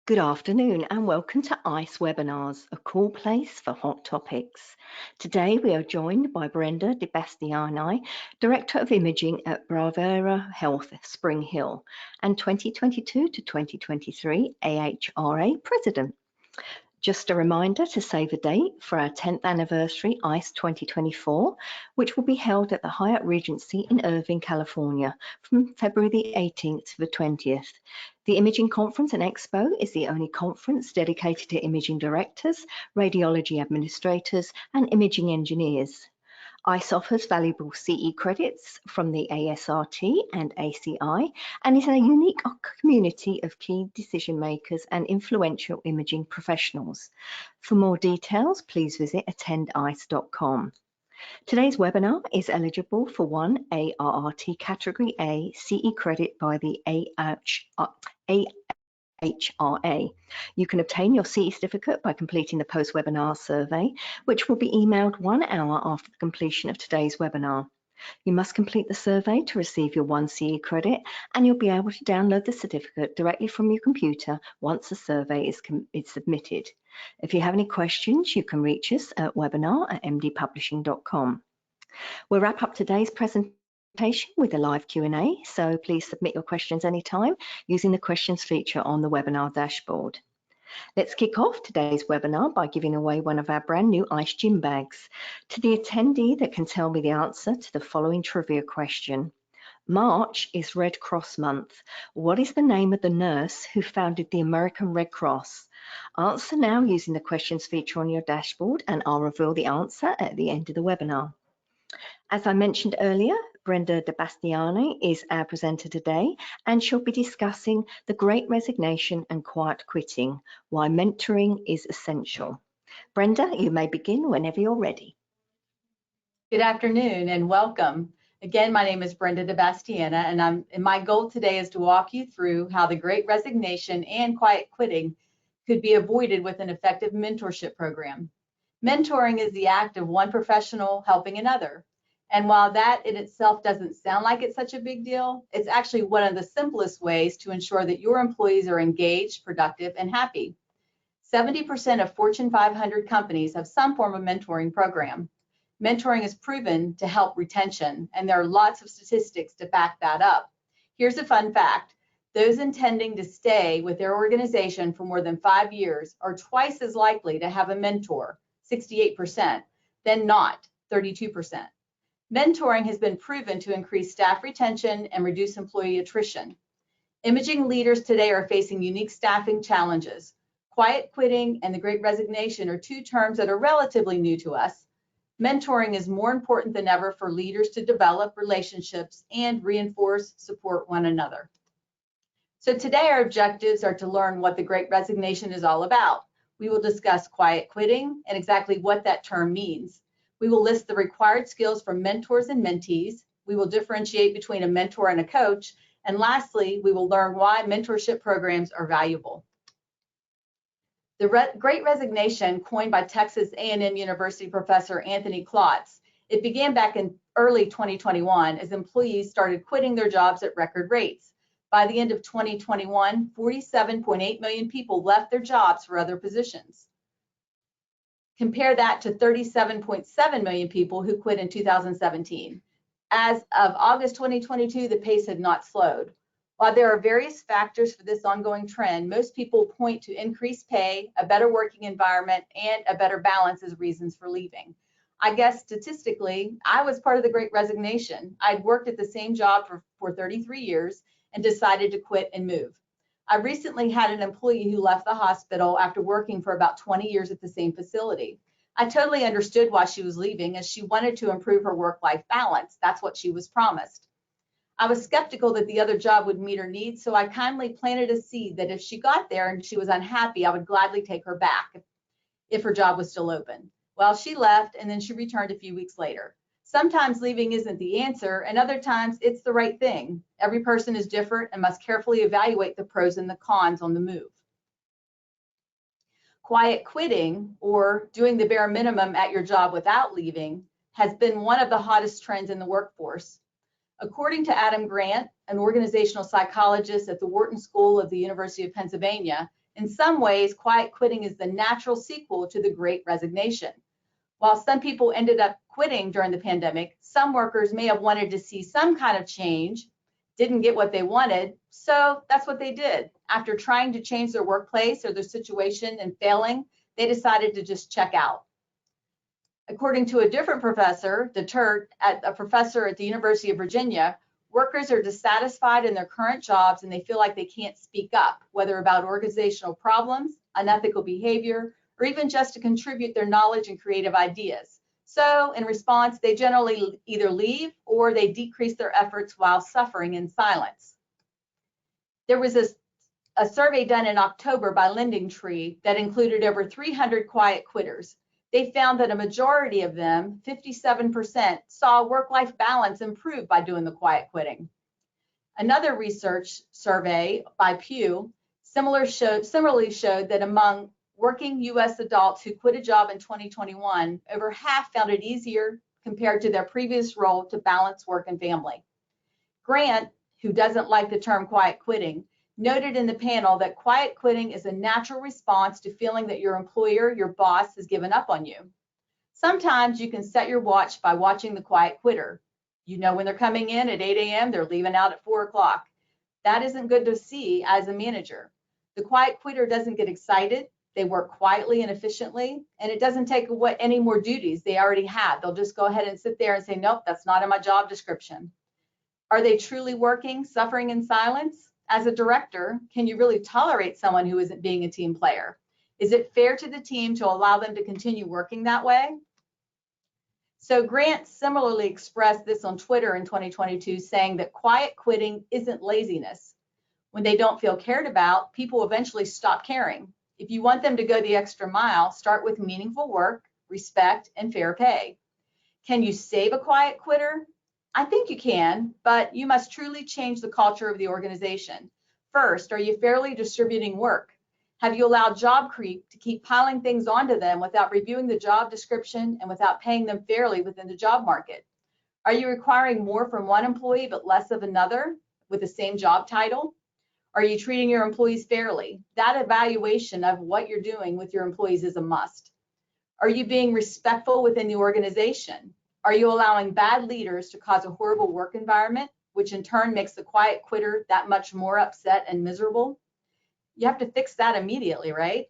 Good afternoon and welcome to ICE Webinars, a cool place for hot topics. Today we are joined by Brenda DeBastiani, Director of Imaging at Bravera Health Spring Hill and 2022 to 2023 AHRA President. Just a reminder to save a date for our 10th anniversary ICE 2024, which will be held at the Hyatt Regency in Irvine, California from February the 18th to the 20th. The Imaging Conference and Expo is the only conference dedicated to imaging directors, radiology administrators, and imaging engineers. ICE offers valuable CE credits from the ASRT and ACI and is a unique community of key decision makers and influential imaging professionals. For more details, please visit attendice.com. Today's webinar is eligible for one ARRT Category A CE credit by the AHRA. You can obtain your CE certificate by completing the post-webinar survey, which will be emailed 1 hour after the completion of today's webinar. You must complete the survey to receive your 1 CE credit, and you'll be able to download the certificate directly from your computer once the survey is submitted. If you have any questions, you can reach us at webinar@mdpublishing.com. We'll wrap up today's presentation with a live Q&A, so please submit your questions anytime using the questions feature on the webinar dashboard. Let's kick off today's webinar by giving away one of our brand new ICE gym bags to the attendee that can tell me the answer to the following trivia question. March is Red Cross Month. What is the name of the nurse who founded the American Red Cross? Answer now using the questions feature on your dashboard, and I'll reveal the answer at the end of the webinar. As I mentioned earlier, Brenda DeBastiani is our presenter today, and she'll be discussing the Great Resignation and quiet quitting, why mentoring is essential. Brenda, you may begin whenever you're ready. Good afternoon and welcome. Again, my name is Brenda DeBastiani, and my goal today is to walk you through how the Great Resignation and quiet quitting could be avoided with an effective mentorship program. Mentoring is the act of one professional helping another. And while that in itself doesn't sound like it's such a big deal, it's actually one of the simplest ways to ensure that your employees are engaged, productive, and happy. 70% of Fortune 500 companies have some form of mentoring program. Mentoring is proven to help retention, and there are lots of statistics to back that up. Here's a fun fact. Those intending to stay with their organization for more than 5 years are twice as likely to have a mentor, 68%, than not, 32%. Mentoring has been proven to increase staff retention and reduce employee attrition. Imaging leaders today are facing unique staffing challenges. Quiet quitting and the Great Resignation are two terms that are relatively new to us. Mentoring is more important than ever for leaders to develop relationships and reinforce, support one another. So today our objectives are to learn what the Great Resignation is all about. We will discuss quiet quitting and exactly what that term means. We will list the required skills for mentors and mentees. We will differentiate between a mentor and a coach. And lastly, we will learn why mentorship programs are valuable. The Great Resignation, coined by Texas A&M University professor Anthony Klotz, it began back in early 2021 as employees started quitting their jobs at record rates. By the end of 2021, 47.8 million people left their jobs for other positions. Compare that to 37.7 million people who quit in 2017. As of August 2022, the pace had not slowed. While there are various factors for this ongoing trend, most people point to increased pay, a better working environment, and a better balance as reasons for leaving. I guess statistically, I was part of the Great Resignation. I'd worked at the same job for 33 years and decided to quit and move. I recently had an employee who left the hospital after working for about 20 years at the same facility. I totally understood why she was leaving, as she wanted to improve her work-life balance. That's what she was promised. I was skeptical that the other job would meet her needs, so I kindly planted a seed that if she got there and she was unhappy, I would gladly take her back if her job was still open. Well, she left, and then she returned a few weeks later. Sometimes leaving isn't the answer, and other times it's the right thing. Every person is different and must carefully evaluate the pros and the cons on the move. Quiet quitting, or doing the bare minimum at your job without leaving, has been one of the hottest trends in the workforce. According to Adam Grant, an organizational psychologist at the Wharton School of the University of Pennsylvania, In some ways, quiet quitting is the natural sequel to the Great Resignation. While some people ended up quitting during the pandemic, some workers may have wanted to see some kind of change, didn't get what they wanted, so that's what they did. After trying to change their workplace or their situation and failing, they decided to just check out. According to a different professor, a professor at the University of Virginia, workers are dissatisfied in their current jobs and they feel like they can't speak up, whether about organizational problems, unethical behavior, or even just to contribute their knowledge and creative ideas. So in response, they generally either leave or they decrease their efforts while suffering in silence. There was a survey done in October by LendingTree that included over 300 quiet quitters. They found that a majority of them, 57%, saw work-life balance improve by doing the quiet quitting. Another research survey by Pew similarly showed that among working U.S. adults who quit a job in 2021, over half found it easier compared to their previous role to balance work and family. Grant, who doesn't like the term quiet quitting, noted in the panel that quiet quitting is a natural response to feeling that your employer, your boss, has given up on you. Sometimes you can set your watch by watching the quiet quitter. You know when they're coming in at 8 a.m., they're leaving out at 4 o'clock. That isn't good to see as a manager. The quiet quitter doesn't get excited. They work quietly and efficiently, and it doesn't take away any more duties they already have. They'll just go ahead and sit there and say, nope, that's not in my job description. Are they truly working, suffering in silence? As a director, can you really tolerate someone who isn't being a team player? Is it fair to the team to allow them to continue working that way? So Grant similarly expressed this on Twitter in 2022, saying that quiet quitting isn't laziness. When they don't feel cared about, people eventually stop caring. If you want them to go the extra mile, start with meaningful work, respect, and fair pay. Can you save a quiet quitter? I think you can, but you must truly change the culture of the organization. First, are you fairly distributing work? Have you allowed job creep to keep piling things onto them without reviewing the job description and without paying them fairly within the job market? Are you requiring more from one employee but less of another with the same job title? Are you treating your employees fairly? That evaluation of what you're doing with your employees is a must. Are you being respectful within the organization? Are you allowing bad leaders to cause a horrible work environment, which in turn makes the quiet quitter that much more upset and miserable? You have to fix that immediately, right?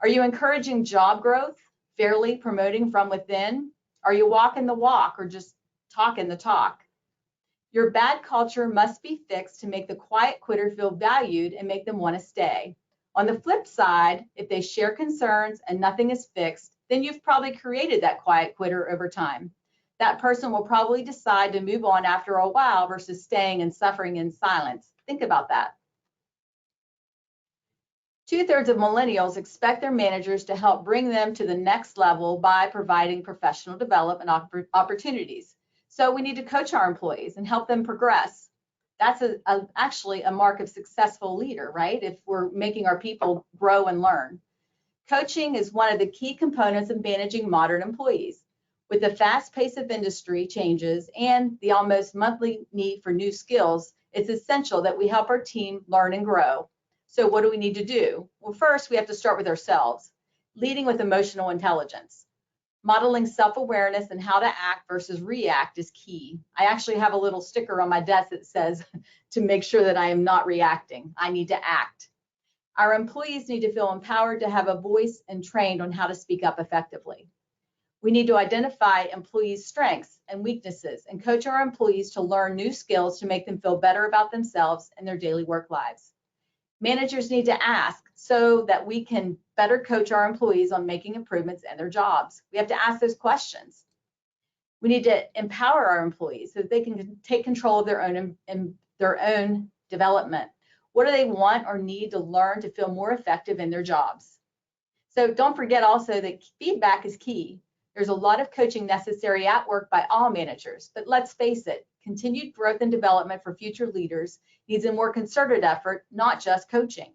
Are you encouraging job growth, fairly promoting from within? Are you walking the walk or just talking the talk? Your bad culture must be fixed to make the quiet quitter feel valued and make them want to stay. On the flip side, if they share concerns and nothing is fixed, then you've probably created that quiet quitter over time. That person will probably decide to move on after a while versus staying and suffering in silence. Think about that. 2/3 of millennials expect their managers to help bring them to the next level by providing professional development opportunities. So we need to coach our employees and help them progress. That's actually a mark of successful leader, right? If we're making our people grow and learn. Coaching is one of the key components of managing modern employees. With the fast pace of industry changes and the almost monthly need for new skills, it's essential that we help our team learn and grow. So what do we need to do? Well, first, we have to start with ourselves, leading with emotional intelligence. Modeling self-awareness and how to act versus react is key. I actually have a little sticker on my desk that says to make sure that I am not reacting. I need to act. Our employees need to feel empowered to have a voice and trained on how to speak up effectively. We need to identify employees' strengths and weaknesses and coach our employees to learn new skills to make them feel better about themselves and their daily work lives. Managers need to ask so that we can better coach our employees on making improvements in their jobs. We have to ask those questions. We need to empower our employees so that they can take control of their own development. What do they want or need to learn to feel more effective in their jobs? So don't forget also that feedback is key. There's a lot of coaching necessary at work by all managers, but let's face it, continued growth and development for future leaders needs a more concerted effort, not just coaching.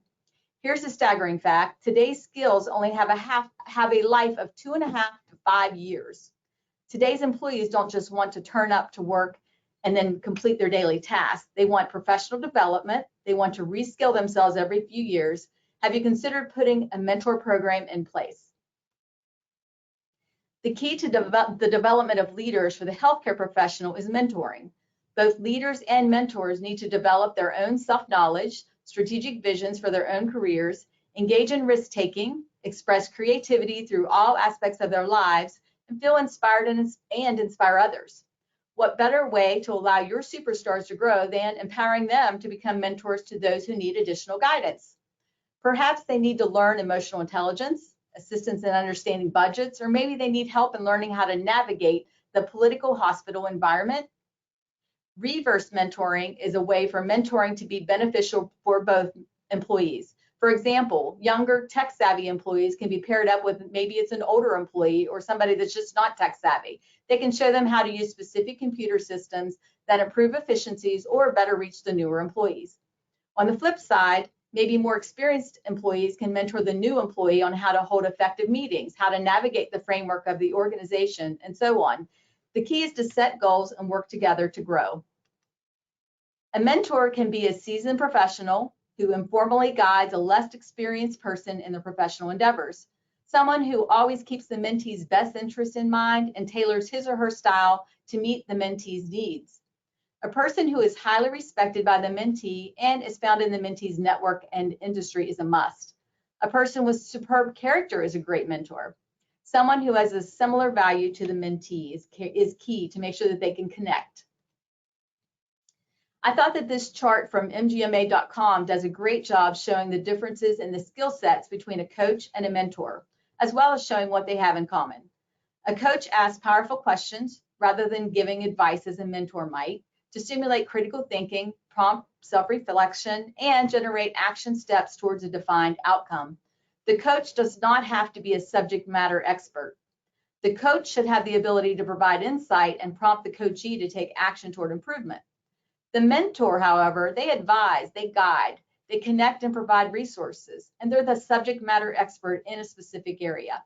Here's a staggering fact. Today's skills only have a life of 2.5 to 5 years. Today's employees don't just want to turn up to work and then complete their daily tasks. They want professional development. They want to reskill themselves every few years. Have you considered putting a mentor program in place? The key to the development of leaders for the healthcare professional is mentoring. Both leaders and mentors need to develop their own self-knowledge, strategic visions for their own careers, engage in risk-taking, express creativity through all aspects of their lives, and feel inspired and inspire others. What better way to allow your superstars to grow than empowering them to become mentors to those who need additional guidance? Perhaps they need to learn emotional intelligence, assistance in understanding budgets, or maybe they need help in learning how to navigate the political hospital environment. Reverse mentoring is a way for mentoring to be beneficial for both employees. For example, younger tech-savvy employees can be paired up with maybe it's an older employee or somebody that's just not tech-savvy. They can show them how to use specific computer systems that improve efficiencies or better reach the newer employees. On the flip side, maybe more experienced employees can mentor the new employee on how to hold effective meetings, how to navigate the framework of the organization, and so on. The key is to set goals and work together to grow. A mentor can be a seasoned professional who informally guides a less experienced person in their professional endeavors, someone who always keeps the mentee's best interest in mind and tailors his or her style to meet the mentee's needs. A person who is highly respected by the mentee and is found in the mentee's network and industry is a must. A person with superb character is a great mentor. Someone who has a similar value to the mentee is key to make sure that they can connect. I thought that this chart from mgma.com does a great job showing the differences in the skill sets between a coach and a mentor, as well as showing what they have in common. A coach asks powerful questions rather than giving advice as a mentor might, to stimulate critical thinking, prompt self-reflection, and generate action steps towards a defined outcome. The coach does not have to be a subject matter expert. The coach should have the ability to provide insight and prompt the coachee to take action toward improvement. The mentor, however, they advise, they guide, they connect and provide resources, and they're the subject matter expert in a specific area.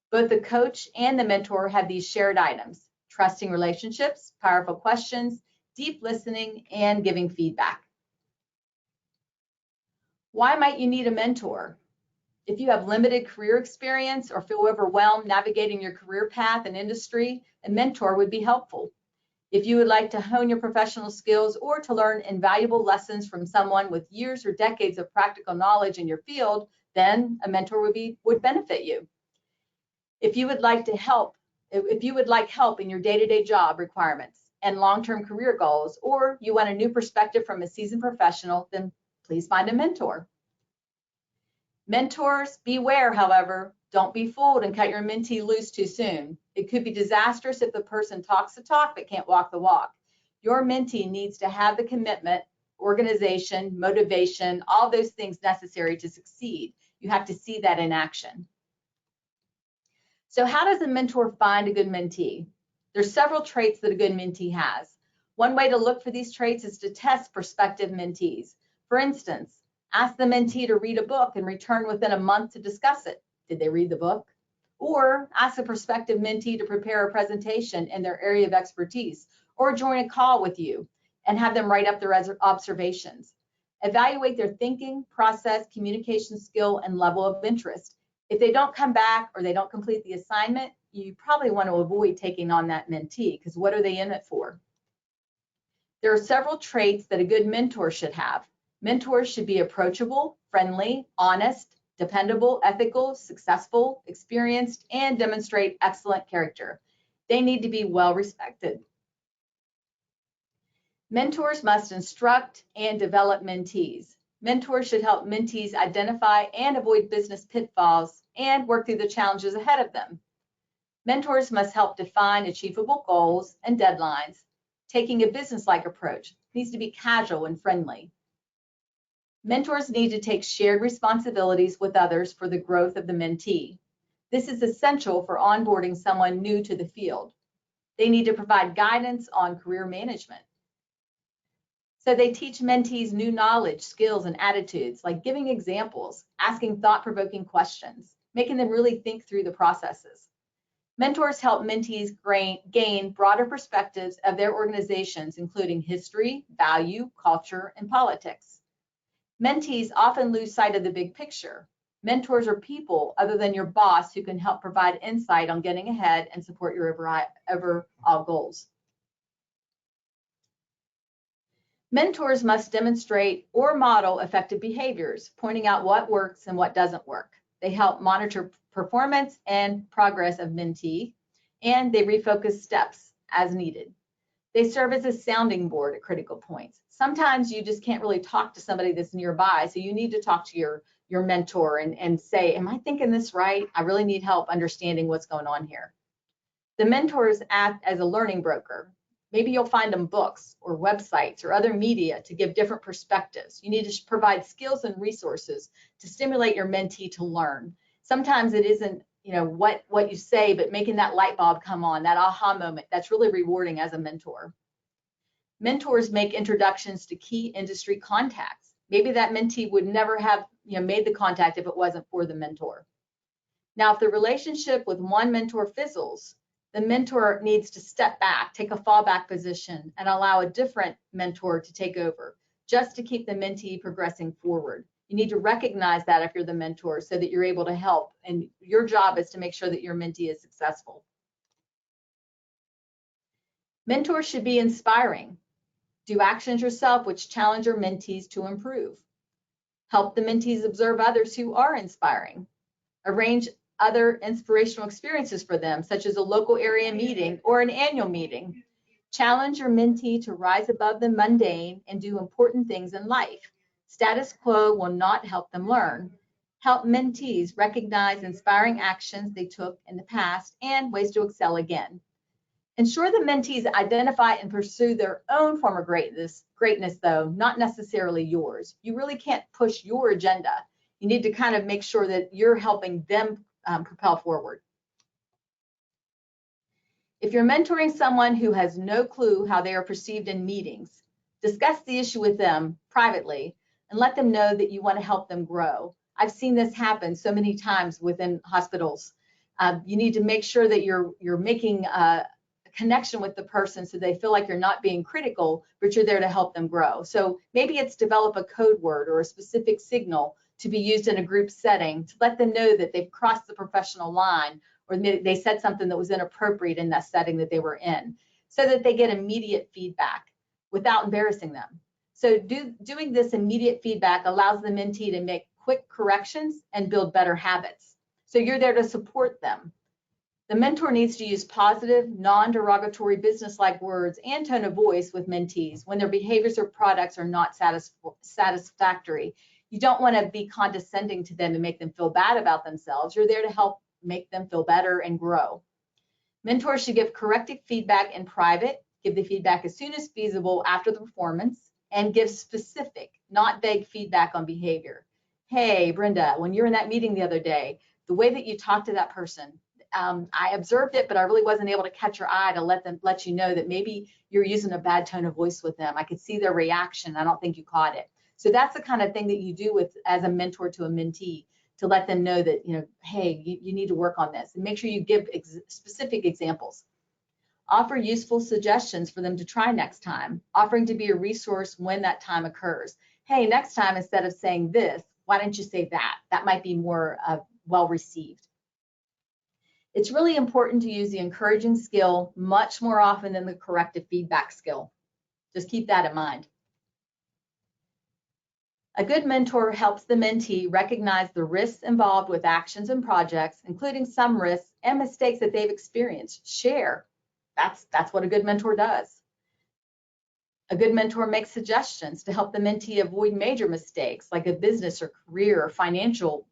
Both the coach and the mentor have these shared items: trusting relationships, powerful questions, deep listening, and giving feedback. Why might you need a mentor? If you have limited career experience or feel overwhelmed navigating your career path and industry, a mentor would be helpful. If you would like to hone your professional skills or to learn invaluable lessons from someone with years or decades of practical knowledge in your field, then a mentor would benefit you. If you would like help in your day-to-day job requirements and long-term career goals, or you want a new perspective from a seasoned professional, then please find a mentor. Mentors, beware, however, don't be fooled and cut your mentee loose too soon. It could be disastrous if the person talks the talk but can't walk the walk. Your mentee needs to have the commitment, organization, motivation, all those things necessary to succeed. You have to see that in action. So how does a mentor find a good mentee? There's several traits that a good mentee has. One way to look for these traits is to test prospective mentees. For instance, ask the mentee to read a book and return within a month to discuss it. Did they read the book? Or ask a prospective mentee to prepare a presentation in their area of expertise, or join a call with you and have them write up their observations. Evaluate their thinking, process, communication skill, and level of interest. If they don't come back or they don't complete the assignment, you probably want to avoid taking on that mentee, because what are they in it for? There are several traits that a good mentor should have. Mentors should be approachable, friendly, honest, dependable, ethical, successful, experienced, and demonstrate excellent character. They need to be well respected. Mentors must instruct and develop mentees. Mentors should help mentees identify and avoid business pitfalls and work through the challenges ahead of them. Mentors must help define achievable goals and deadlines. Taking a business-like approach needs to be casual and friendly. Mentors need to take shared responsibilities with others for the growth of the mentee. This is essential for onboarding someone new to the field. They need to provide guidance on career management. So they teach mentees new knowledge, skills, and attitudes, like giving examples, asking thought-provoking questions, making them really think through the processes. Mentors help mentees gain broader perspectives of their organizations, including history, value, culture, and politics. Mentees often lose sight of the big picture. Mentors are people other than your boss who can help provide insight on getting ahead and support your overall goals. Mentors must demonstrate or model effective behaviors, pointing out what works and what doesn't work. They help monitor performance and progress of mentee, and they refocus steps as needed. They serve as a sounding board at critical points. Sometimes you just can't really talk to somebody that's nearby, so you need to talk to your mentor and say, am I thinking this right? I really need help understanding what's going on here. The mentors act as a learning broker. Maybe you'll find them books or websites or other media to give different perspectives. You need to provide skills and resources to stimulate your mentee to learn. Sometimes it isn't, what you say, but making that light bulb come on, that aha moment, that's really rewarding as a mentor. Mentors make introductions to key industry contacts. Maybe that mentee would never have made the contact if it wasn't for the mentor. Now, if the relationship with one mentor fizzles, the mentor needs to step back, take a fallback position, and allow a different mentor to take over, just to keep the mentee progressing forward. You need to recognize that if you're the mentor so that you're able to help, and your job is to make sure that your mentee is successful. Mentors should be inspiring. Do actions yourself which challenge your mentees to improve. Help the mentees observe others who are inspiring. Arrange other inspirational experiences for them, such as a local area meeting or an annual meeting. Challenge your mentee to rise above the mundane and do important things in life. Status quo will not help them learn. Help mentees recognize inspiring actions they took in the past and ways to excel again. Ensure the mentees identify and pursue their own form of greatness though, not necessarily yours. You really can't push your agenda. You need to kind of make sure that you're helping them propel forward. If you're mentoring someone who has no clue how they are perceived in meetings, discuss the issue with them privately and let them know that you want to help them grow. I've seen this happen so many times within hospitals. You need to make sure that you're making a connection with the person so they feel like you're not being critical, but you're there to help them grow. So maybe it's develop a code word or a specific signal to be used in a group setting to let them know that they've crossed the professional line, or they said something that was inappropriate in that setting that they were in, so that they get immediate feedback without embarrassing them. So doing this immediate feedback allows the mentee to make quick corrections and build better habits. So you're there to support them. The mentor needs to use positive, non-derogatory business-like words and tone of voice with mentees when their behaviors or products are not satisfactory. You don't want to be condescending to them and make them feel bad about themselves. You're there to help make them feel better and grow. Mentors should give corrective feedback in private, give the feedback as soon as feasible after the performance, and give specific, not vague feedback on behavior. Hey, Brenda, when you were in that meeting the other day, the way that you talked to that person, I observed it, but I really wasn't able to catch your eye to let you know that maybe you're using a bad tone of voice with them. I could see their reaction. I don't think you caught it. So that's the kind of thing that you do as a mentor to a mentee, to let them know that, hey, you need to work on this, and make sure you give specific examples. Offer useful suggestions for them to try next time, offering to be a resource when that time occurs. Hey, next time, instead of saying this, why don't you say that? That might be more well received. It's really important to use the encouraging skill much more often than the corrective feedback skill. Just keep that in mind. A good mentor helps the mentee recognize the risks involved with actions and projects, including some risks and mistakes that they've experienced. Share. That's what a good mentor does. A good mentor makes suggestions to help the mentee avoid major mistakes like a business or career or financial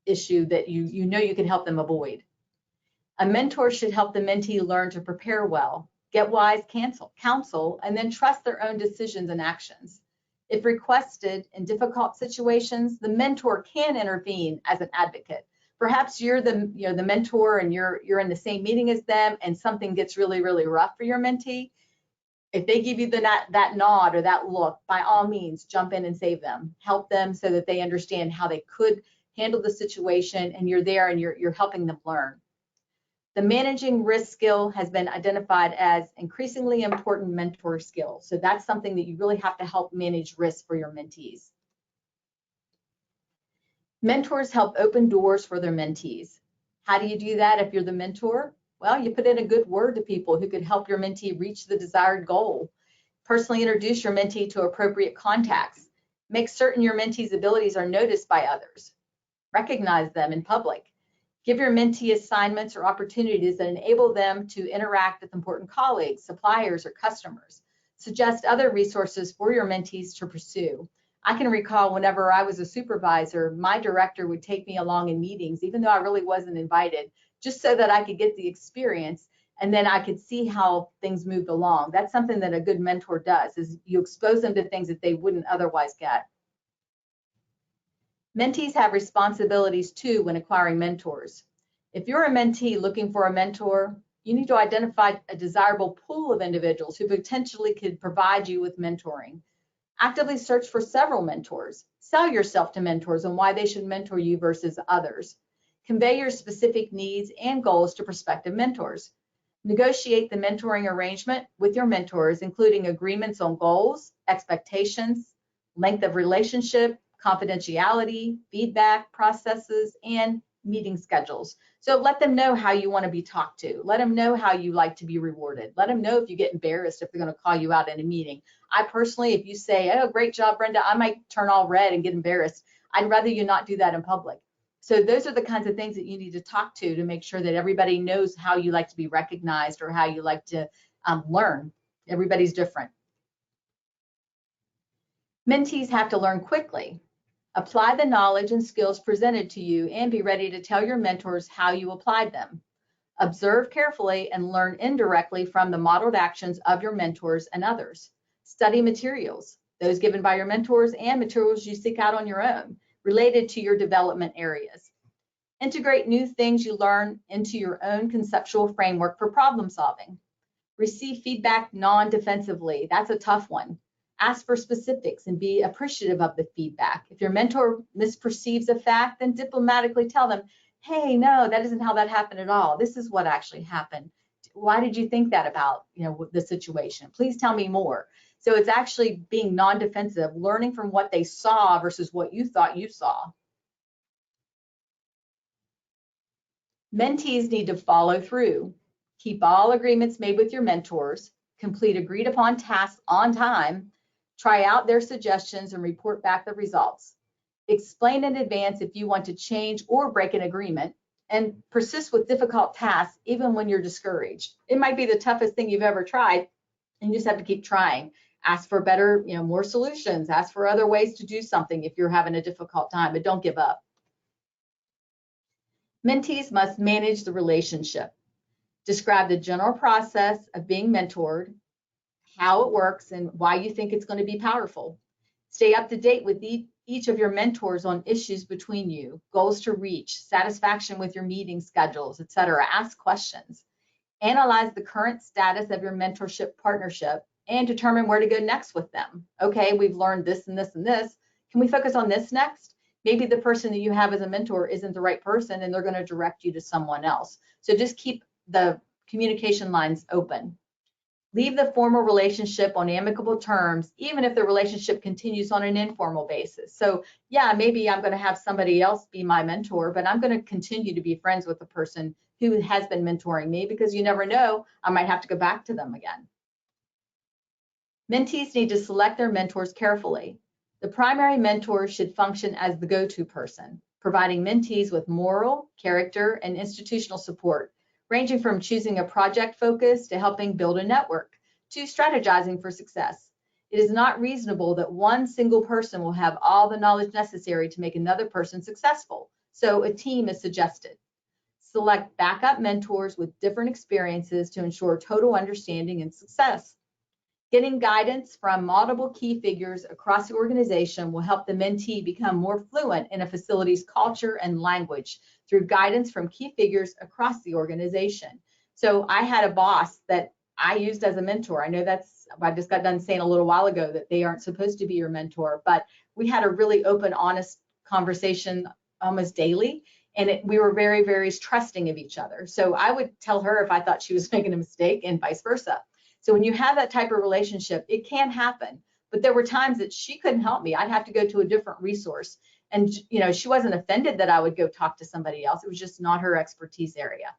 issue that you know you can help them avoid. A mentor should help the mentee learn to prepare well, get wise counsel, and then trust their own decisions and actions. If requested in difficult situations, the mentor can intervene as an advocate. Perhaps you're the mentor and you're in the same meeting as them, and something gets really, really rough for your mentee. If they give you that nod or that look, by all means, jump in and save them. Help them so that they understand how they could handle the situation, and you're there and you're helping them learn. The managing risk skill has been identified as increasingly important mentor skill. So that's something that you really have to help manage risk for your mentees. Mentors help open doors for their mentees. How do you do that if you're the mentor? Well, you put in a good word to people who could help your mentee reach the desired goal. Personally introduce your mentee to appropriate contacts. Make certain your mentee's abilities are noticed by others. Recognize them in public. Give your mentee assignments or opportunities that enable them to interact with important colleagues, suppliers, or customers. Suggest other resources for your mentees to pursue. I can recall whenever I was a supervisor, my director would take me along in meetings, even though I really wasn't invited, just so that I could get the experience and then I could see how things moved along. That's something that a good mentor does, is you expose them to things that they wouldn't otherwise get. Mentees have responsibilities too when acquiring mentors. If you're a mentee looking for a mentor, you need to identify a desirable pool of individuals who potentially could provide you with mentoring. Actively search for several mentors. Sell yourself to mentors and why they should mentor you versus others. Convey your specific needs and goals to prospective mentors. Negotiate the mentoring arrangement with your mentors, including agreements on goals, expectations, length of relationship, confidentiality, feedback processes, and meeting schedules. So let them know how you want to be talked to. Let them know how you like to be rewarded. Let them know if you get embarrassed if they're going to call you out in a meeting. I personally, if you say, oh, great job, Brenda, I might turn all red and get embarrassed. I'd rather you not do that in public. So those are the kinds of things that you need to talk to make sure that everybody knows how you like to be recognized or how you like to learn. Everybody's different. Mentees have to learn quickly. Apply the knowledge and skills presented to you and be ready to tell your mentors how you applied them. Observe carefully and learn indirectly from the modeled actions of your mentors and others. Study materials, those given by your mentors and materials you seek out on your own, related to your development areas. Integrate new things you learn into your own conceptual framework for problem solving. Receive feedback non-defensively. That's a tough one. Ask for specifics and be appreciative of the feedback. If your mentor misperceives a fact, then diplomatically tell them, hey, no, that isn't how that happened at all. This is what actually happened. Why did you think that about, the situation? Please tell me more. So it's actually being non-defensive, learning from what they saw versus what you thought you saw. Mentees need to follow through. Keep all agreements made with your mentors, complete agreed upon tasks on time, try out their suggestions and report back the results. Explain in advance if you want to change or break an agreement, and persist with difficult tasks even when you're discouraged. It might be the toughest thing you've ever tried, and you just have to keep trying. Ask for better, more solutions. Ask for other ways to do something if you're having a difficult time, but don't give up. Mentees must manage the relationship. Describe the general process of being mentored, how it works, and why you think it's going to be powerful. Stay up to date with each of your mentors on issues between you, goals to reach, satisfaction with your meeting schedules, etc. Ask questions. Analyze the current status of your mentorship partnership and determine where to go next with them. Okay, we've learned this and this and this. Can we focus on this next? Maybe the person that you have as a mentor isn't the right person and they're going to direct you to someone else. So just keep the communication lines open. Leave the formal relationship on amicable terms, even if the relationship continues on an informal basis. So yeah, maybe I'm going to have somebody else be my mentor, but I'm going to continue to be friends with the person who has been mentoring me, because you never know, I might have to go back to them again. Mentees need to select their mentors carefully. The primary mentor should function as the go-to person, providing mentees with moral, character, and institutional support, ranging from choosing a project focus to helping build a network, to strategizing for success. It is not reasonable that one single person will have all the knowledge necessary to make another person successful, so a team is suggested. Select backup mentors with different experiences to ensure total understanding and success. Getting guidance from multiple key figures across the organization will help the mentee become more fluent in a facility's culture and language through guidance from key figures across the organization. So I had a boss that I used as a mentor. I know I just got done saying a little while ago that they aren't supposed to be your mentor, but we had a really open, honest conversation almost daily. And we were very, very trusting of each other. So I would tell her if I thought she was making a mistake and vice versa. So when you have that type of relationship, it can happen. But there were times that she couldn't help me. I'd have to go to a different resource. And, you know, she wasn't offended that I would go talk to somebody else. It was just not her expertise area.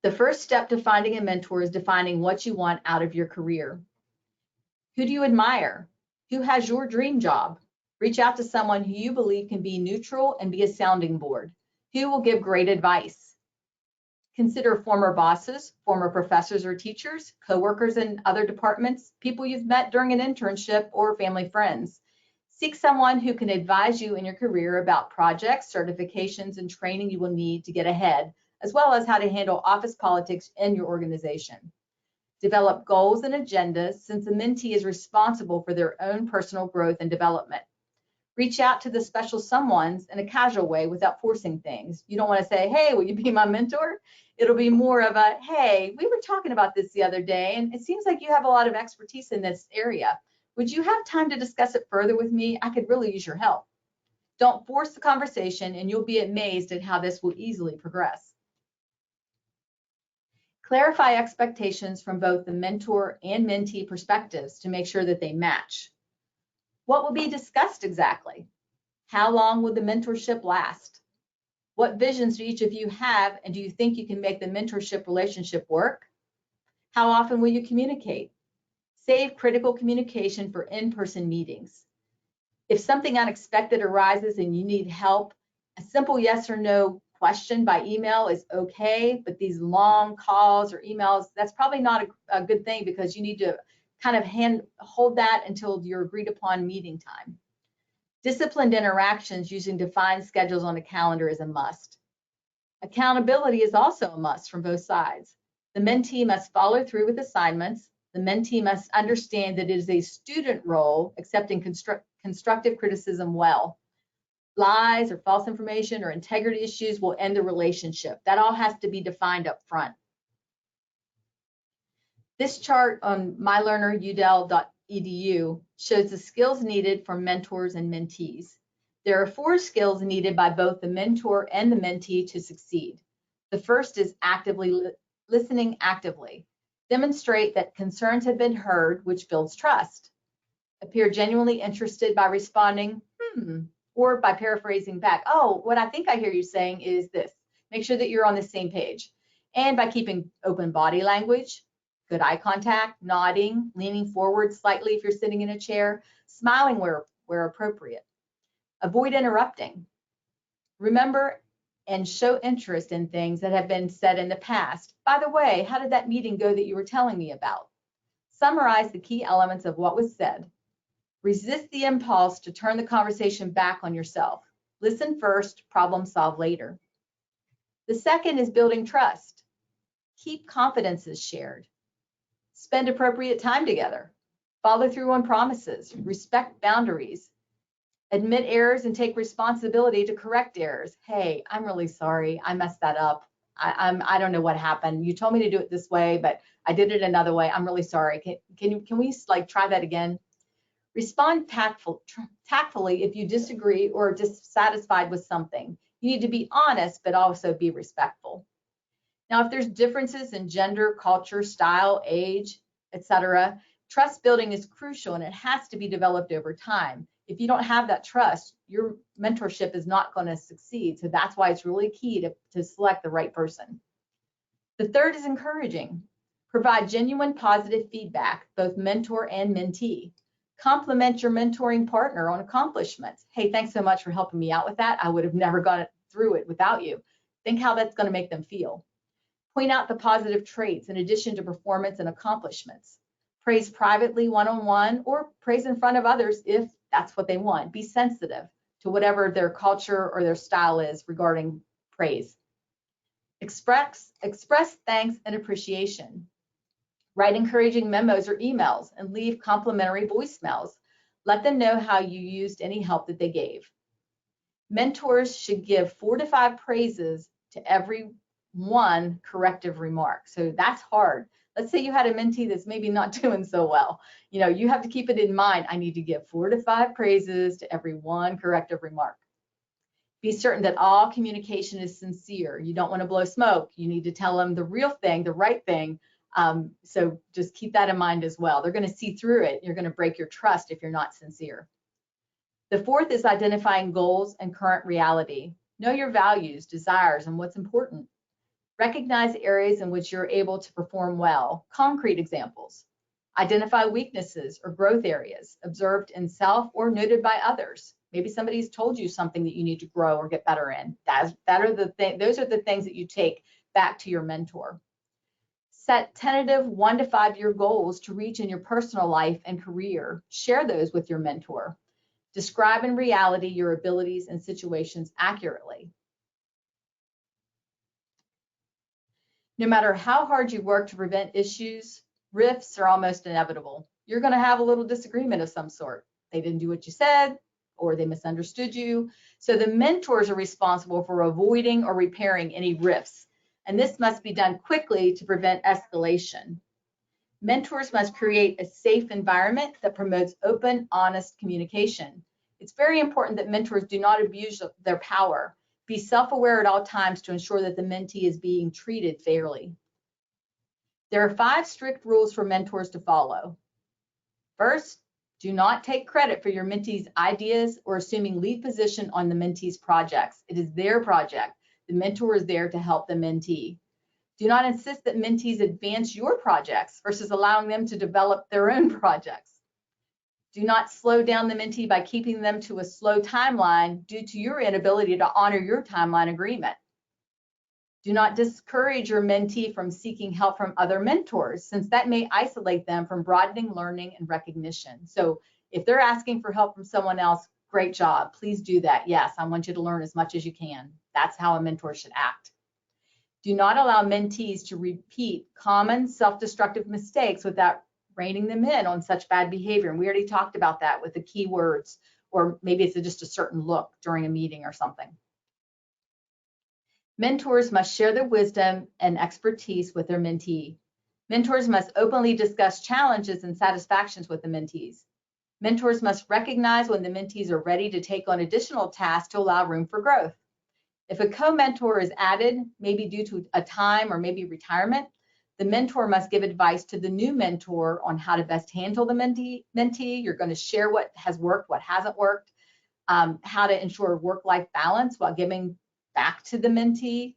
The first step to finding a mentor is defining what you want out of your career. Who do you admire? Who has your dream job? Reach out to someone who you believe can be neutral and be a sounding board. Who will give great advice? Consider former bosses, former professors or teachers, coworkers in other departments, people you've met during an internship, or family friends. Seek someone who can advise you in your career about projects, certifications, and training you will need to get ahead, as well as how to handle office politics in your organization. Develop goals and agendas, since the mentee is responsible for their own personal growth and development. Reach out to the special someones in a casual way without forcing things. You don't want to say, hey, will you be my mentor? It'll be more of a, hey, we were talking about this the other day, and it seems like you have a lot of expertise in this area. Would you have time to discuss it further with me? I could really use your help. Don't force the conversation, and you'll be amazed at how this will easily progress. Clarify expectations from both the mentor and mentee perspectives to make sure that they match. What will be discussed exactly? How long will the mentorship last? What visions do each of you have, and do you think you can make the mentorship relationship work? How often will you communicate? Save critical communication for in-person meetings. If something unexpected arises and you need help, a simple yes or no question by email is okay, but these long calls or emails, that's probably not a good thing, because you need to kind of hold that until your agreed upon meeting time. Disciplined interactions using defined schedules on a calendar is a must. Accountability is also a must from both sides. The mentee must follow through with assignments. The mentee must understand that it is a student role, accepting constructive criticism well. Lies or false information or integrity issues will end the relationship. That all has to be defined up front. This chart on mylearnerudel.edu shows the skills needed for mentors and mentees. There are 4 skills needed by both the mentor and the mentee to succeed. The first is listening actively. Demonstrate that concerns have been heard, which builds trust. Appear genuinely interested by responding, or by paraphrasing back, oh, what I think I hear you saying is this. Make sure that you're on the same page. And by keeping open body language, good eye contact, nodding, leaning forward slightly if you're sitting in a chair, smiling where appropriate. Avoid interrupting. Remember and show interest in things that have been said in the past. By the way, how did that meeting go that you were telling me about? Summarize the key elements of what was said. Resist the impulse to turn the conversation back on yourself. Listen first, problem solve later. The second is building trust. Keep confidences shared. Spend appropriate time together. Follow through on promises. Respect boundaries. Admit errors and take responsibility to correct errors. Hey, I'm really sorry. I messed that up. I don't know what happened. You told me to do it this way, but I did it another way. I'm really sorry. Can we like try that again? Respond tactfully if you disagree or are dissatisfied with something. You need to be honest, but also be respectful. Now, if there's differences in gender, culture, style, age, etc., trust building is crucial, and it has to be developed over time. If you don't have that trust, your mentorship is not going to succeed. So that's why it's really key to select the right person. The third is encouraging. Provide genuine positive feedback, both mentor and mentee. Compliment your mentoring partner on accomplishments. Hey, thanks so much for helping me out with that. I would have never got through it without you. Think how that's going to make them feel. Point out the positive traits in addition to performance and accomplishments. Praise privately one-on-one or praise in front of others if that's what they want. Be sensitive to whatever their culture or their style is regarding praise. Express thanks and appreciation. Write encouraging memos or emails and leave complimentary voicemails. Let them know how you used any help that they gave. Mentors should give 4 to 5 praises to every one corrective remark. So that's hard. Let's say you had a mentee that's maybe not doing so well. You know, you have to keep it in mind. I need to give 4 to 5 praises to every one corrective remark. Be certain that all communication is sincere. You don't want to blow smoke. You need to tell them the real thing, the right thing. So just keep that in mind as well. They're going to see through it. You're going to break your trust if you're not sincere. The fourth is identifying goals and current reality. Know your values, desires, and what's important. Recognize areas in which you're able to perform well. Concrete examples. Identify weaknesses or growth areas observed in self or noted by others. Maybe somebody's told you something that you need to grow or get better in. Those are the things that you take back to your mentor. Set tentative 1 to 5 year goals to reach in your personal life and career. Share those with your mentor. Describe in reality your abilities and situations accurately. No matter how hard you work to prevent issues, rifts are almost inevitable. You're going to have a little disagreement of some sort. They didn't do what you said, or they misunderstood you. So the mentors are responsible for avoiding or repairing any rifts, and this must be done quickly to prevent escalation. Mentors must create a safe environment that promotes open, honest communication. It's very important that mentors do not abuse their power. Be self-aware at all times to ensure that the mentee is being treated fairly. There are 5 strict rules for mentors to follow. First, do not take credit for your mentee's ideas or assuming lead position on the mentee's projects. It is their project. The mentor is there to help the mentee. Do not insist that mentees advance your projects versus allowing them to develop their own projects. Do not slow down the mentee by keeping them to a slow timeline due to your inability to honor your timeline agreement. Do not discourage your mentee from seeking help from other mentors, since that may isolate them from broadening learning and recognition. So if they're asking for help from someone else, great job. Please do that. Yes, I want you to learn as much as you can. That's how a mentor should act. Do not allow mentees to repeat common self-destructive mistakes without reining them in on such bad behavior. And we already talked about that with the keywords, or maybe it's just a certain look during a meeting or something. Mentors must share their wisdom and expertise with their mentee. Mentors must openly discuss challenges and satisfactions with the mentees. Mentors must recognize when the mentees are ready to take on additional tasks to allow room for growth. If a co-mentor is added, maybe due to a time or maybe retirement, the mentor must give advice to the new mentor on how to best handle the mentee. You're going to share what has worked, what hasn't worked, how to ensure work-life balance while giving back to the mentee.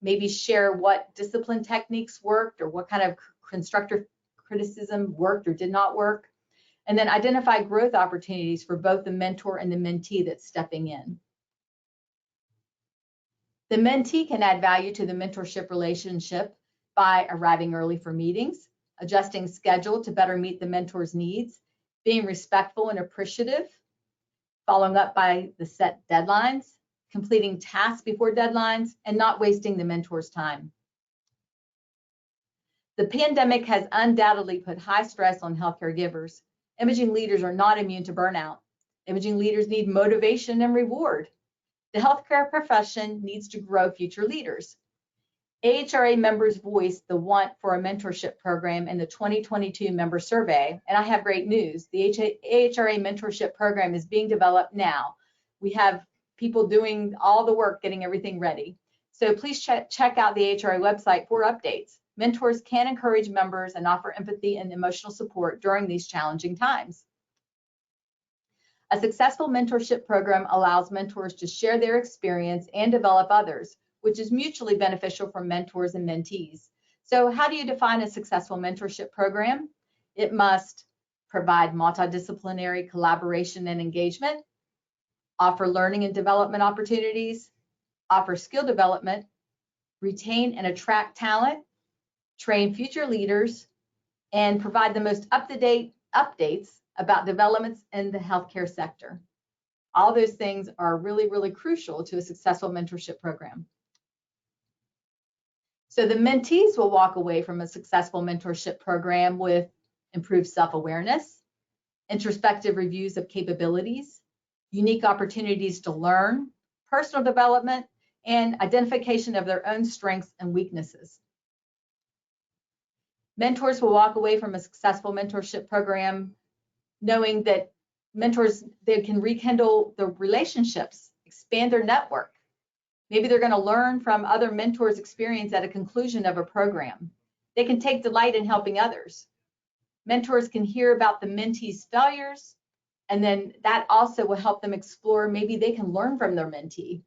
Maybe share what discipline techniques worked or what kind of constructive criticism worked or did not work. And then identify growth opportunities for both the mentor and the mentee that's stepping in. The mentee can add value to the mentorship relationship by arriving early for meetings, adjusting schedule to better meet the mentor's needs, being respectful and appreciative, following up by the set deadlines, completing tasks before deadlines, and not wasting the mentor's time. The pandemic has undoubtedly put high stress on healthcare givers. Imaging leaders are not immune to burnout. Imaging leaders need motivation and reward. The healthcare profession needs to grow future leaders. AHRA members voiced the want for a mentorship program in the 2022 member survey, and I have great news. The AHRA mentorship program is being developed now. We have people doing all the work, getting everything ready. So please check out the AHRA website for updates. Mentors can encourage members and offer empathy and emotional support during these challenging times. A successful mentorship program allows mentors to share their experience and develop others, which is mutually beneficial for mentors and mentees. So how do you define a successful mentorship program? It must provide multidisciplinary collaboration and engagement, offer learning and development opportunities, offer skill development, retain and attract talent, train future leaders, and provide the most up-to-date updates about developments in the healthcare sector. All those things are really, really crucial to a successful mentorship program. So the mentees will walk away from a successful mentorship program with improved self-awareness, introspective reviews of capabilities, unique opportunities to learn, personal development, and identification of their own strengths and weaknesses. Mentors will walk away from a successful mentorship program knowing that mentors, they can rekindle the relationships, expand their network. Maybe they're going to learn from other mentors' experience at a conclusion of a program. They can take delight in helping others. Mentors can hear about the mentee's failures And then that also will help them explore, maybe they can learn from their mentee.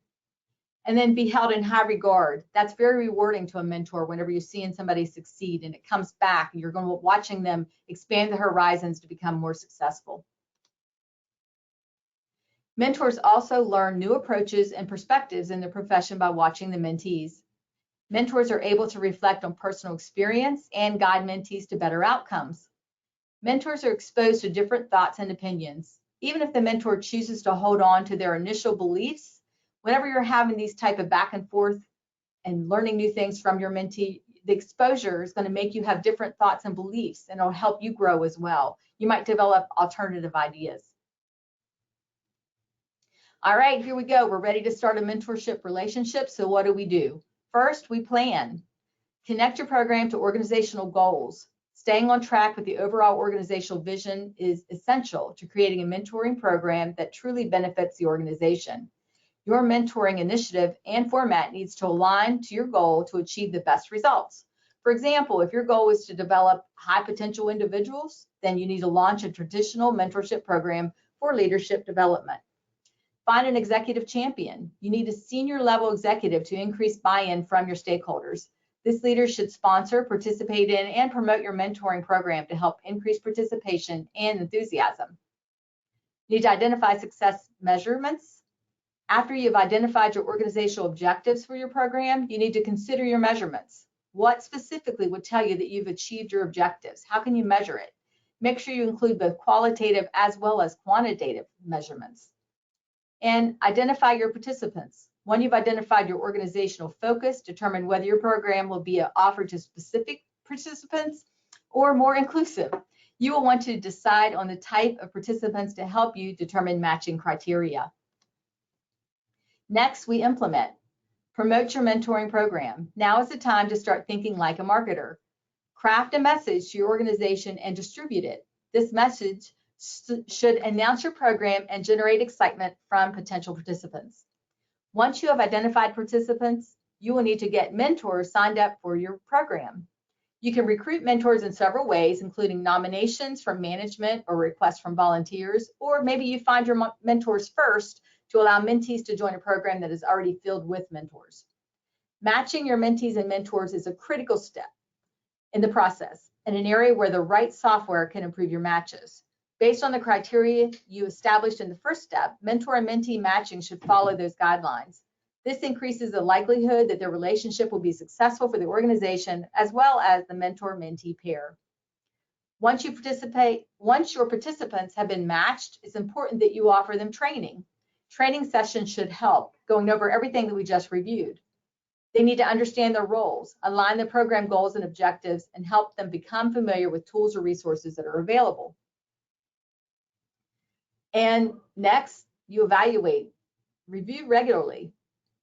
And then be held in high regard. That's very rewarding to a mentor whenever you're seeing somebody succeed and it comes back and you're going to watching them expand the horizons to become more successful. Mentors also learn new approaches and perspectives in their profession by watching the mentees. Mentors are able to reflect on personal experience and guide mentees to better outcomes. Mentors are exposed to different thoughts and opinions. Even if the mentor chooses to hold on to their initial beliefs, whenever you're having these type of back and forth and learning new things from your mentee, the exposure is going to make you have different thoughts and beliefs, and it'll help you grow as well. You might develop alternative ideas. All right, here we go. We're ready to start a mentorship relationship. So what do? First, we plan. Connect your program to organizational goals. Staying on track with the overall organizational vision is essential to creating a mentoring program that truly benefits the organization. Your mentoring initiative and format needs to align to your goal to achieve the best results. For example, if your goal is to develop high potential individuals, then you need to launch a traditional mentorship program for leadership development. Find an executive champion. You need a senior level executive to increase buy-in from your stakeholders. This leader should sponsor, participate in, and promote your mentoring program to help increase participation and enthusiasm. You need to identify success measurements. After you've identified your organizational objectives for your program, you need to consider your measurements. What specifically would tell you that you've achieved your objectives? How can you measure it? Make sure you include both qualitative as well as quantitative measurements. And identify your participants. When you've identified your organizational focus, determine whether your program will be offered to specific participants or more inclusive. You will want to decide on the type of participants to help you determine matching criteria. Next, we implement. Promote your mentoring program. Now is the time to start thinking like a marketer. Craft a message to your organization and distribute it. This message should announce your program and generate excitement from potential participants. Once you have identified participants, you will need to get mentors signed up for your program. You can recruit mentors in several ways, including nominations from management or requests from volunteers, or maybe you find your mentors first to allow mentees to join a program that is already filled with mentors. Matching your mentees and mentors is a critical step in the process and an area where the right software can improve your matches. Based on the criteria you established in the first step, mentor and mentee matching should follow those guidelines. This increases the likelihood that their relationship will be successful for the organization as well as the mentor-mentee pair. Once your participants have been matched, it's important that you offer them training. Training sessions should help, going over everything that we just reviewed. They need to understand their roles, align the program goals and objectives, and help them become familiar with tools or resources that are available. And next, you evaluate. Review regularly.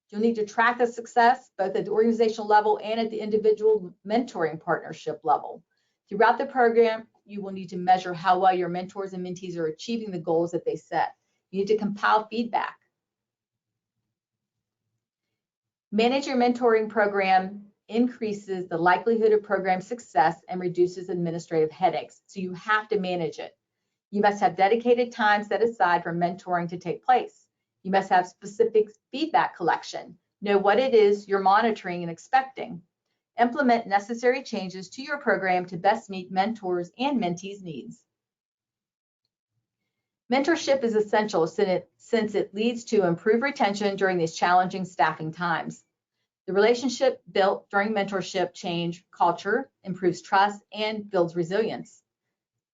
You'll need to track the success both at the organizational level and at the individual mentoring partnership level. Throughout the program, you will need to measure how well your mentors and mentees are achieving the goals that they set. You need to compile feedback. Manage your mentoring program increases the likelihood of program success and reduces administrative headaches. So you have to manage it. You must have dedicated time set aside for mentoring to take place. You must have specific feedback collection. Know what it is you're monitoring and expecting. Implement necessary changes to your program to best meet mentors and mentees' needs. Mentorship is essential since it leads to improved retention during these challenging staffing times. The relationship built during mentorship change culture, improves trust, and builds resilience.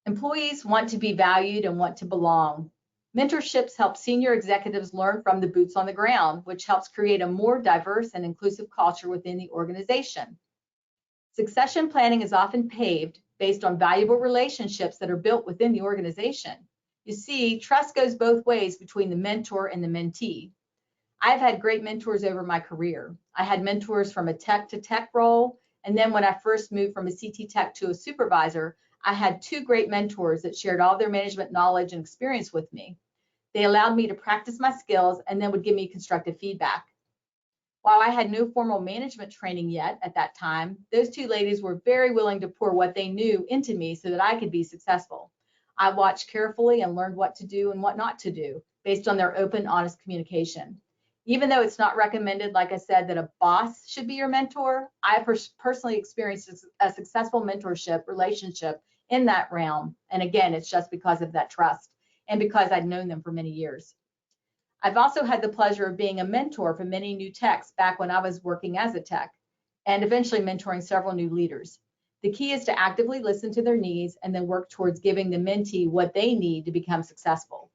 Employees want to be valued and want to belong. Mentorships help senior executives learn from the boots on the ground, which helps create a more diverse and inclusive culture within the organization. Succession planning is often paved based on valuable relationships that are built within the organization. You see, trust goes both ways between the mentor and the mentee. I've had great mentors over my career. I had mentors from a tech to tech role, and then when I first moved from a CT tech to a supervisor, I had two great mentors that shared all their management knowledge and experience with me. They allowed me to practice my skills and then would give me constructive feedback. While I had no formal management training yet at that time, those two ladies were very willing to pour what they knew into me so that I could be successful. I watched carefully and learned what to do and what not to do based on their open, honest communication. Even though it's not recommended, like I said, that a boss should be your mentor, I personally experienced a successful mentorship relationship in that realm. And again, it's just because of that trust and because I'd known them for many years. I've also had the pleasure of being a mentor for many new techs back when I was working as a tech, and eventually mentoring several new leaders. The key is to actively listen to their needs and then work towards giving the mentee what they need to become successful.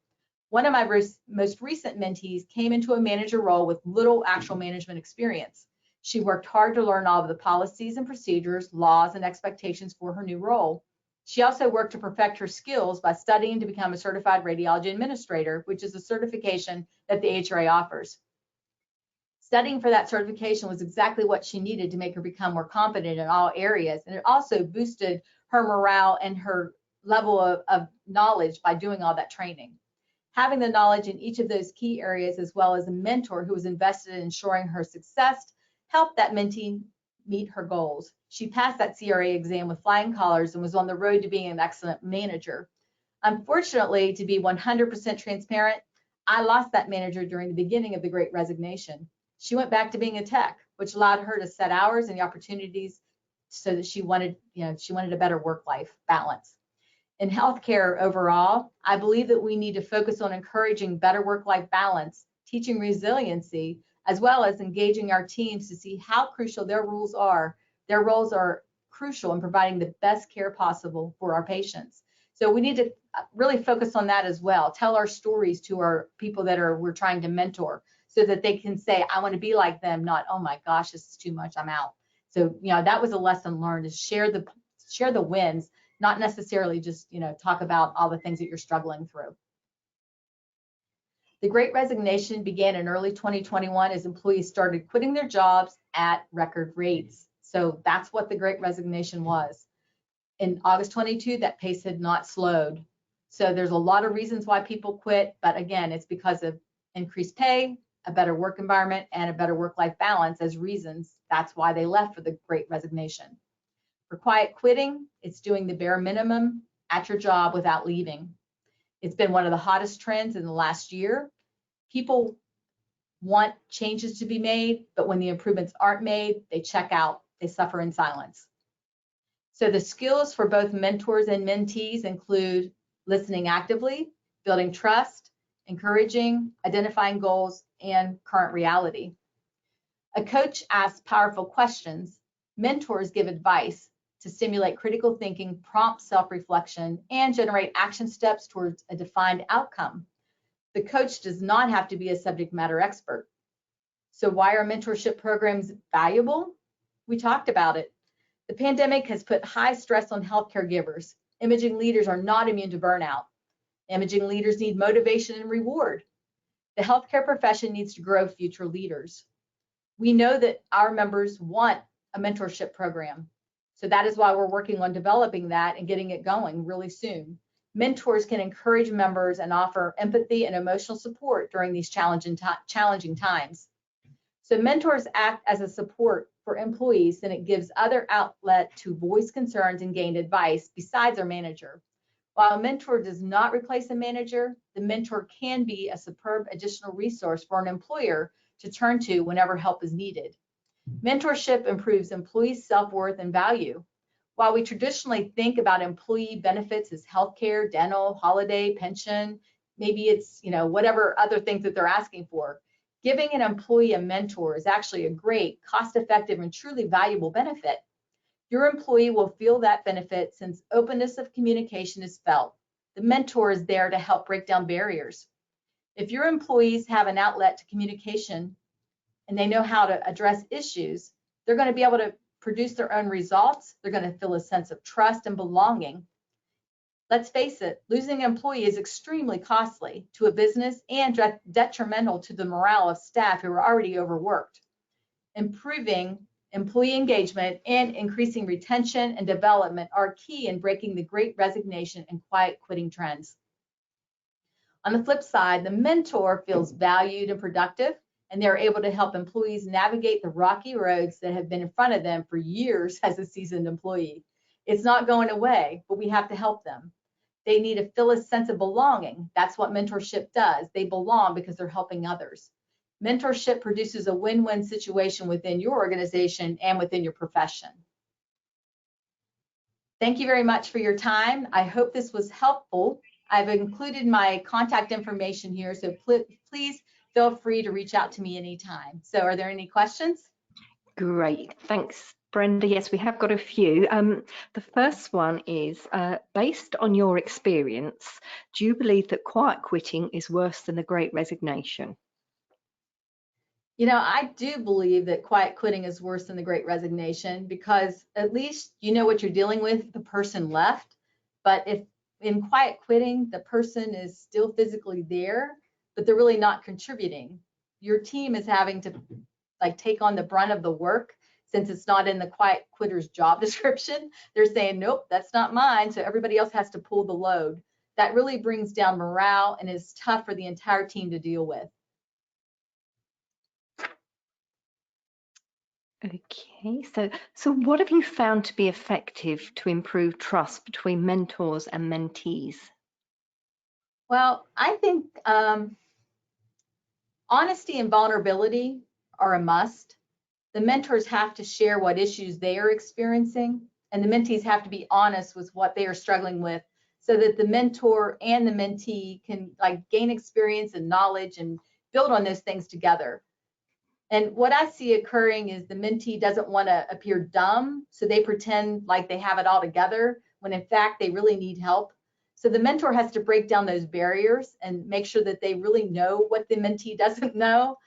One of my most recent mentees came into a manager role with little actual management experience. She worked hard to learn all of the policies and procedures, laws, and expectations for her new role. She also worked to perfect her skills by studying to become a Certified Radiology Administrator, which is a certification that the AHRA offers. Studying for that certification was exactly what she needed to make her become more confident in all areas, and it also boosted her morale and her level of knowledge by doing all that training. Having the knowledge in each of those key areas, as well as a mentor who was invested in ensuring her success, helped that mentee meet her goals. She passed that CRA exam with flying colors and was on the road to being an excellent manager. Unfortunately, to be 100% transparent, I lost that manager during the beginning of the Great Resignation. She went back to being a tech, which allowed her to set hours and the opportunities so that she wanted a better work-life balance. In healthcare overall, I believe that we need to focus on encouraging better work-life balance, teaching resiliency, as well as engaging our teams to see how crucial their roles are. Their roles are crucial in providing the best care possible for our patients. So we need to really focus on that as well. Tell our stories to our people that we're trying to mentor so that they can say, I want to be like them, not, oh my gosh, this is too much, I'm out. So, that was a lesson learned, is share the wins, not necessarily just, talk about all the things that you're struggling through. The Great Resignation began in early 2021 as employees started quitting their jobs at record rates. So that's what the Great Resignation was. In August 22, that pace had not slowed. So there's a lot of reasons why people quit, but again, it's because of increased pay, a better work environment, and a better work-life balance as reasons. That's why they left for the Great Resignation. For quiet quitting, it's doing the bare minimum at your job without leaving. It's been one of the hottest trends in the last year. People want changes to be made, but when the improvements aren't made, they check out, they suffer in silence. So the skills for both mentors and mentees include listening actively, building trust, encouraging, identifying goals, and current reality. A coach asks powerful questions. Mentors give advice to stimulate critical thinking, prompt self-reflection, and generate action steps towards a defined outcome. The coach does not have to be a subject matter expert. So why are mentorship programs valuable? We talked about it. The pandemic has put high stress on healthcare givers. Imaging leaders are not immune to burnout. Imaging leaders need motivation and reward. The healthcare profession needs to grow future leaders. We know that our members want a mentorship program. So that is why we're working on developing that and getting it going really soon. Mentors can encourage members and offer empathy and emotional support during these challenging times. So mentors act as a support for employees, and it gives other outlet to voice concerns and gain advice besides their manager. While a mentor does not replace a manager, the mentor can be a superb additional resource for an employer to turn to whenever help is needed. Mentorship improves employees' self-worth and value. While we traditionally think about employee benefits as healthcare, dental, holiday, pension, maybe it's, whatever other things that they're asking for, giving an employee a mentor is actually a great, cost-effective, and truly valuable benefit. Your employee will feel that benefit since openness of communication is felt. The mentor is there to help break down barriers. If your employees have an outlet to communication and they know how to address issues, they're going to be able to produce their own results. They're going to feel a sense of trust and belonging. Let's face it, losing an employee is extremely costly to a business and detrimental to the morale of staff who are already overworked. Improving employee engagement and increasing retention and development are key in breaking the Great Resignation and quiet quitting trends. On the flip side, the mentor feels valued and productive, and they're able to help employees navigate the rocky roads that have been in front of them for years as a seasoned employee. It's not going away, but we have to help them. They need to feel a sense of belonging. That's what mentorship does. They belong because they're helping others. Mentorship produces a win-win situation within your organization and within your profession. Thank you very much for your time. I hope this was helpful. I've included my contact information here, so please feel free to reach out to me anytime. So are there any questions? Great, thanks, Brenda. Yes, we have got a few. The first one is, based on your experience, do you believe that quiet quitting is worse than the Great Resignation? You know, I do believe that quiet quitting is worse than the Great Resignation, because at least you know what you're dealing with, the person left. But if in quiet quitting, the person is still physically there, but they're really not contributing. Your team is having to take on the brunt of the work, since it's not in the quiet quitter's job description. They're saying, nope, that's not mine. So everybody else has to pull the load. That really brings down morale and is tough for the entire team to deal with. Okay, so what have you found to be effective to improve trust between mentors and mentees? Well, I think honesty and vulnerability are a must. The mentors have to share what issues they are experiencing, and the mentees have to be honest with what they are struggling with, so that the mentor and the mentee can gain experience and knowledge and build on those things together. And what I see occurring is the mentee doesn't want to appear dumb, so they pretend like they have it all together when in fact they really need help. So the mentor has to break down those barriers and make sure that they really know what the mentee doesn't know.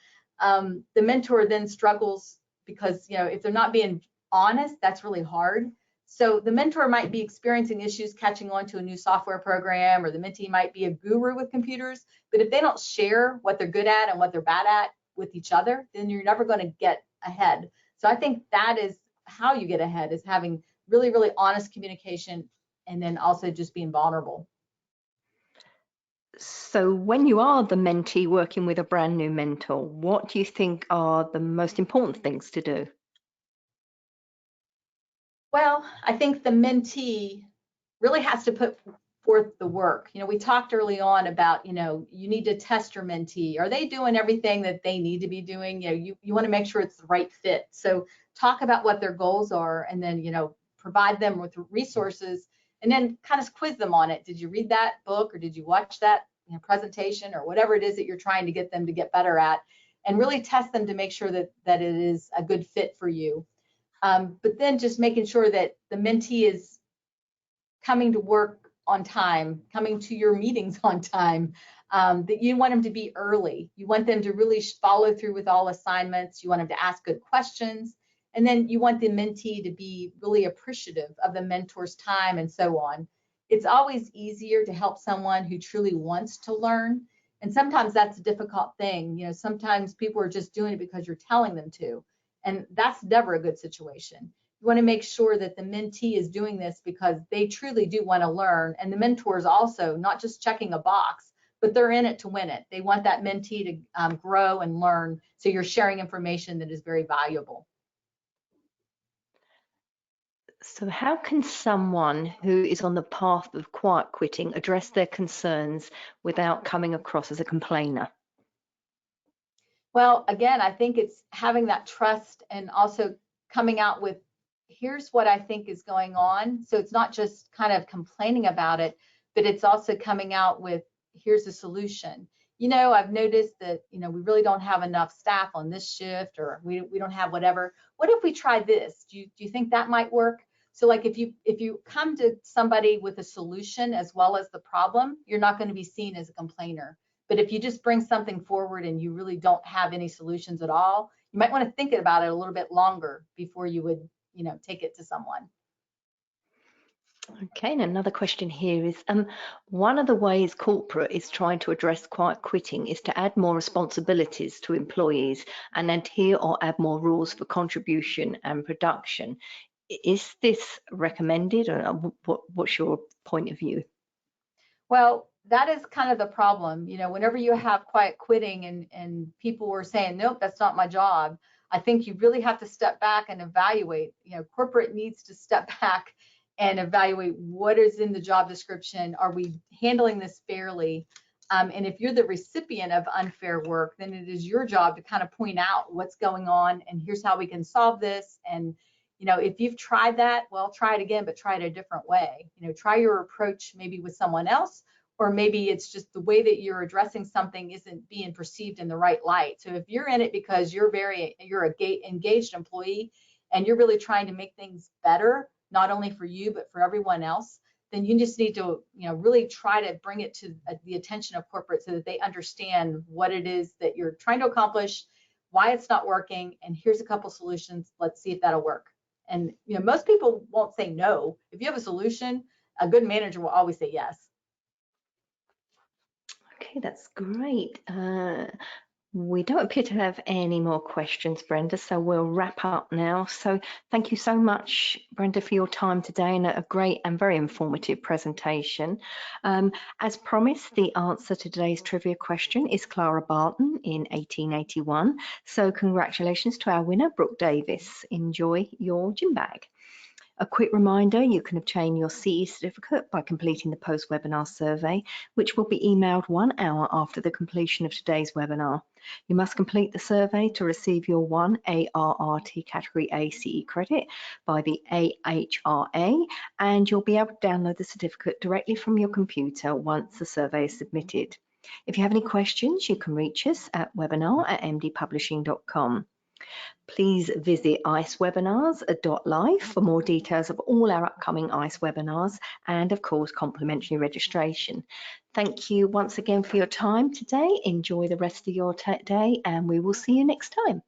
The mentor then struggles because, if they're not being honest, that's really hard. So the mentor might be experiencing issues catching on to a new software program, or the mentee might be a guru with computers, but if they don't share what they're good at and what they're bad at with each other, then you're never going to get ahead. So I think that is how you get ahead, is having really, really honest communication, and then also just being vulnerable. So when you are the mentee working with a brand new mentor, what do you think are the most important things to do? Well, I think the mentee really has to put forth the work. We talked early on about, you need to test your mentee. Are they doing everything that they need to be doing? You want to make sure it's the right fit. So talk about what their goals are, and then, provide them with resources, and then kind of quiz them on it. Did you read that book, or did you watch that presentation, or whatever it is that you're trying to get them to get better at, and really test them to make sure that it is a good fit for you. But then just making sure that the mentee is coming to work on time, coming to your meetings on time, that you want them to be early. You want them to really follow through with all assignments. You want them to ask good questions. And then you want the mentee to be really appreciative of the mentor's time, and so on. It's always easier to help someone who truly wants to learn. And sometimes that's a difficult thing. Sometimes people are just doing it because you're telling them to. And that's never a good situation. You want to make sure that the mentee is doing this because they truly do want to learn. And the mentor is also not just checking a box, but they're in it to win it. They want that mentee to grow and learn. So you're sharing information that is very valuable. So how can someone who is on the path of quiet quitting address their concerns without coming across as a complainer? Well, again, I think it's having that trust, and also coming out with, here's what I think is going on. So it's not just kind of complaining about it, but it's also coming out with, here's a solution. I've noticed that, we really don't have enough staff on this shift, or we don't have whatever. What if we try this? Do you think that might work? So if you come to somebody with a solution as well as the problem, you're not going to be seen as a complainer. But if you just bring something forward and you really don't have any solutions at all, you might want to think about it a little bit longer before you would, take it to someone. Okay, and another question here is, one of the ways corporate is trying to address quiet quitting is to add more responsibilities to employees and adhere or add more rules for contribution and production. Is this recommended, or what's your point of view? Well, that is kind of the problem. Whenever you have quiet quitting and people were saying, nope, that's not my job, I think you really have to step back and evaluate. Corporate needs to step back and evaluate what is in the job description. Are we handling this fairly? And if you're the recipient of unfair work, then it is your job to kind of point out what's going on and here's how we can solve this. And, you know, if you've tried that, well, try it again, but try it a different way. You know, try your approach maybe with someone else, or maybe it's just the way that you're addressing something isn't being perceived in the right light. So if you're in it because you're a engaged employee and you're really trying to make things better, not only for you, but for everyone else, then you just need to, you know, really try to bring it to the attention of corporate so that they understand what it is that you're trying to accomplish, why it's not working, and here's a couple solutions. Let's see if that'll work. And, you know, most people won't say no. If you have a solution, a good manager will always say yes. Okay, that's great. We don't appear to have any more questions, Brenda, so we'll wrap up now. So thank you so much, Brenda, for your time today and a great and very informative presentation. As promised, the answer to today's trivia question is Clara Barton in 1881. So congratulations to our winner, Brooke Davis. Enjoy your gym bag. A quick reminder, you can obtain your CE certificate by completing the post-webinar survey, which will be emailed 1 hour after the completion of today's webinar. You must complete the survey to receive your 1 ARRT Category A CE credit by the AHRA, and you'll be able to download the certificate directly from your computer once the survey is submitted. If you have any questions, you can reach us at webinar@mdpublishing.com. Please visit icewebinars.live for more details of all our upcoming ICE webinars and, of course, complimentary registration. Thank you once again for your time today. Enjoy the rest of your day, and we will see you next time.